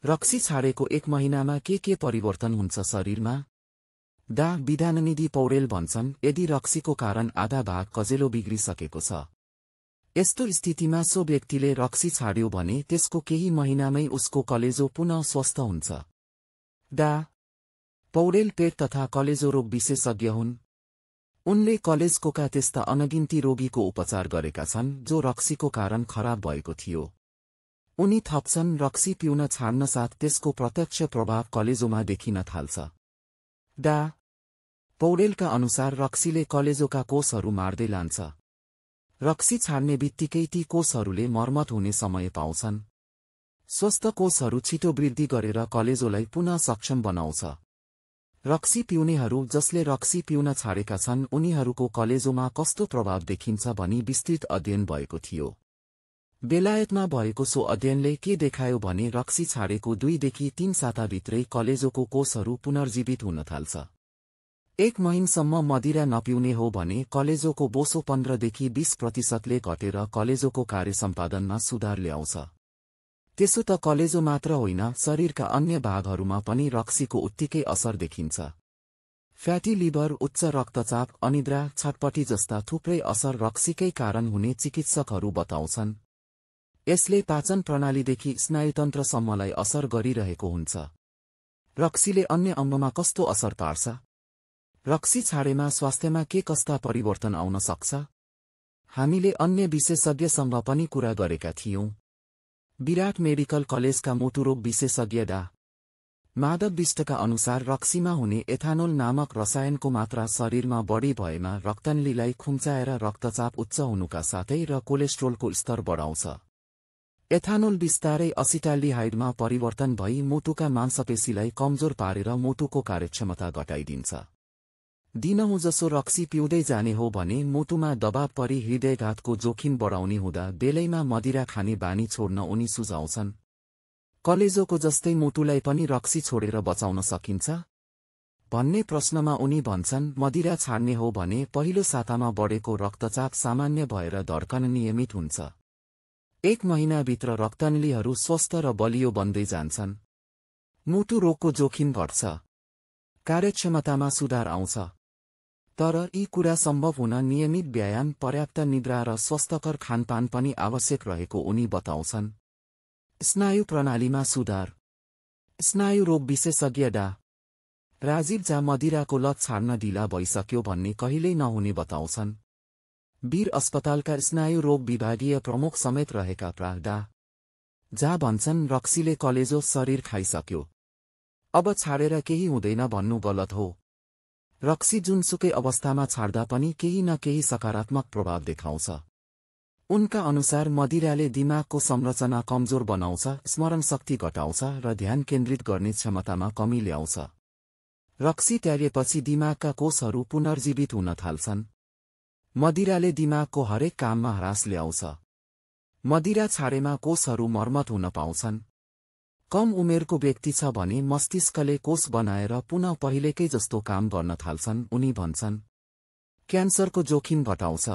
रक्सी छाडेको 1 महिनामा के परिवर्तन हुन्छ शरीरमा? डा विधाननिधि पौडेल भन्छन्, यदि रक्सीको कारण आधा भाग कजेलो बिग्रिसकेको छ, यस्तो स्थितिमा सो व्यक्तिले रक्सी छाड्यो भने त्यसको केही महिनामै उसको कलेजो पुनः स्वस्थ हुन्छ। डा पौडेल पेट तथा कलेजो रोग विशेषज्ञ हुन्। उनले कलेजकोका त्यस्ता अनगिन्ती रोगीको उपचार गरेका छन् जो रक्सीको कारण खराब भएको थियो। उनी थप्छन्, रक्सी पिउन छाड्न साथ त्यसको प्रत्यक्ष प्रभाव कलेजोमा देखिन थाल्छ। डा पौडेलका अनुसार रक्सीले कलेजोका कोषहरू मार्दै लान्छ। रक्सी छाड्ने बित्तिकै ती कोषहरूले मर्मत हुने समय पाउँछन्। स्वस्थ कोषहरू छिटो वृद्धि गरेर कलेजोलाई पुनः सक्षम बनाउँछ। रक्सी पिउनेहरू जसले रक्सी पिउन छाडेका छन् उनीहरूको कलेजोमा कस्तो प्रभाव देखिन्छ भनी विस्तृत अध्ययन भएको थियो। बेलायतमा भएको सो अध्ययनले के देखायो भने रक्सी छाडेको 2 देखि 3 साताभित्रै कलेजोको कोषहरू पुनर्जीवित हुन थाल्छ। 1 महिनासम्म मदिरा नपिउने हो भने कलेजोको बोसो 15 देखि 20% घटेर कलेजोको कार्य सम्पादनमा सुधार ल्याउँछ। त्यसो त कलेजो मात्र होइन, शरीरका अन्य भागहरूमा पनि रक्सीको उत्तिकै असर देखिन्छ। फ्याटी लिभर, उच्च रक्तचाप, अनिद्रा, छटपटी जस्ता थुप्रै असर रक्सीकै कारण हुने चिकित्सकहरू बताउँछन्। यसले पाचन प्रणालीदेखि स्नायुतन्त्रसम्मलाई असर गरिरहेको हुन्छ। रक्सीले अन्य अङ्गमा कस्तो असर पार्छ? रक्सी छाडेमा स्वास्थ्यमा के कस्ता परिवर्तन आउन सक्छ? हामीले अन्य विशेषज्ञसँग पनि कुरा गरेका थियौं। विराट मेडिकल कलेजका मुटुरोग विशेषज्ञ डा माधव विष्टका अनुसार रक्सीमा हुने एथानोल नामक रसायनको मात्रा शरीरमा बढी भएमा रक्तनलीलाई खुम्चाएर रक्तचाप उच्च हुनुका साथै र कोलेस्ट्रोलको स्तर बढाउँछ। एथानोल बिस्तारै असिटाल्डिहाइडमा परिवर्तन भई मुटुका मांसपेशीलाई कमजोर पारेर मुटुको कार्यक्षमता घटाइदिन्छ। दिनहुँ जसो रक्सी पिउँदै जाने हो भने मुटुमा दबाव परी हृदयघातको जोखिम बढाउने हुँदा बेलैमा मदिरा खाने बानी छोड्न उनी सुझाउँछन्। कलेजोको जस्तै मुटुलाई पनि रक्सी छोडेर बचाउन सकिन्छ भन्ने प्रश्नमा उनी भन्छन्, मदिरा छाड्ने हो भने पहिलो सातामा बढेको रक्तचाप सामान्य भएर धड्कन नियमित हुन्छ। 1 महिनाभित्र रक्तनलीहरू स्वस्थ र बलियो बन्दै जान्छन्। मुटु रोगको जोखिम घट्छ। कार्यक्षमतामा सुधार आउँछ। तर यी कुरा सम्भव हुन नियमित व्यायाम, पर्याप्त निद्रा र स्वस्थकर खानपान पनि आवश्यक रहेको उनी बताउँछन्। स्नायु प्रणालीमा सुधार। स्नायु रोग विशेषज्ञ डा राजीव झा मदिराको लत छाड्न ढिला भइसक्यो भन्ने कहिल्यै नहुने बताउँछन्। वीर अस्पतालका स्नायु रोग विभागीय प्रमुख समेत रहेका प्रा डा झा भन्छन्, रक्सीले कलेजो शरीर खाइसक्यो, अब छाडेर केही हुँदैन भन्नु गलत हो। रक्सी जुनसुकै अवस्थामा छाड्दा पनि केही न केही सकारात्मक प्रभाव देखाउँछ। उनका अनुसार मदिराले दिमागको संरचना कमजोर बनाउँछ, स्मरण शक्ति घटाउँछ र ध्यान केन्द्रित गर्ने क्षमतामा कमी ल्याउँछ। रक्सी त्यागेपछि दिमागका कोषहरू पुनर्जीवित हुन थाल्छन्। मदिराले दिमागको हरेक काममा ह्रास ल्याउँछ। मदिरा छाडेमा कोषहरू मर्मत हुन पाउँछन्। कम उमेरको व्यक्ति छ भने मस्तिष्कले कोष बनाएर पुनः पहिलेकै जस्तो काम गर्न थाल्छन्, उनी भन्छन्। क्यान्सरको जोखिम घटाउँछ।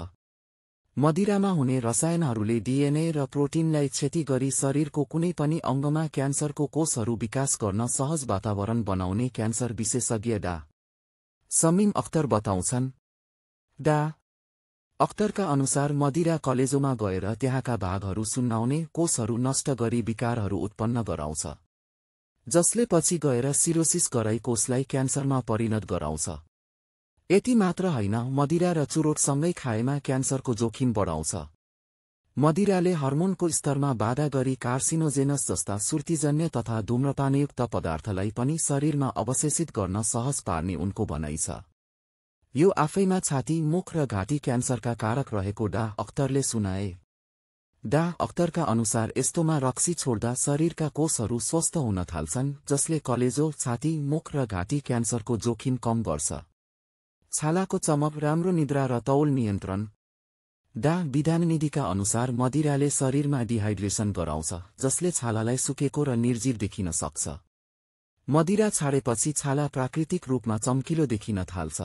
मदिरामा हुने रसायनहरूले डीएनए र प्रोटिनलाई क्षति गरी शरीरको कुनै पनि अङ्गमा क्यान्सरको कोषहरू विकास गर्न सहज वातावरण बनाउने क्यान्सर विशेषज्ञ डा समीम अख्तर बताउँछन्। डा अख्तरका अनुसार मदिरा कलेजोमा गएर त्यहाँका भागहरू सुन्नाउने, कोषहरू नष्ट गरी विकारहरू उत्पन्न गराउँछ, जसले पछि गएर सिरोसिस गराई कोषलाई क्यान्सरमा परिणत गराउँछ। यति मात्र होइन, मदिरा र चुरोटसँगै खाएमा क्यान्सरको जोखिम बढाउँछ। मदिराले हर्मोनको स्तरमा बाधा गरी कार्सिनोजेनस जस्ता सुर्तीजन्य तथा धूम्रपानयुक्त पदार्थलाई पनि शरीरमा अवशेषित गर्न सहज पार्ने उनको भनाइ छ। यो आफैमा छाती, मुख र घाँटी क्यान्सरका कारक रहेको डा अख्तरले सुनाए। डा अख्तरका अनुसार यस्तोमा रक्सी छोड्दा शरीरका कोषहरू स्वस्थ हुन थाल्छन्, जसले कलेजो, छाती, मुख र घाँटी क्यान्सरको जोखिम कम गर्छ। छालाको चमक, राम्रो निद्रा र तौल नियन्त्रण। डा विधाननिधिका अनुसार मदिराले शरीरमा डिहाइड्रेसन गराउँछ, जसले छालालाई सुकेको र निर्जीव देखिन सक्छ। मदिरा छाडेपछि छाला प्राकृतिक रूपमा चम्किलो देखिन थाल्छ।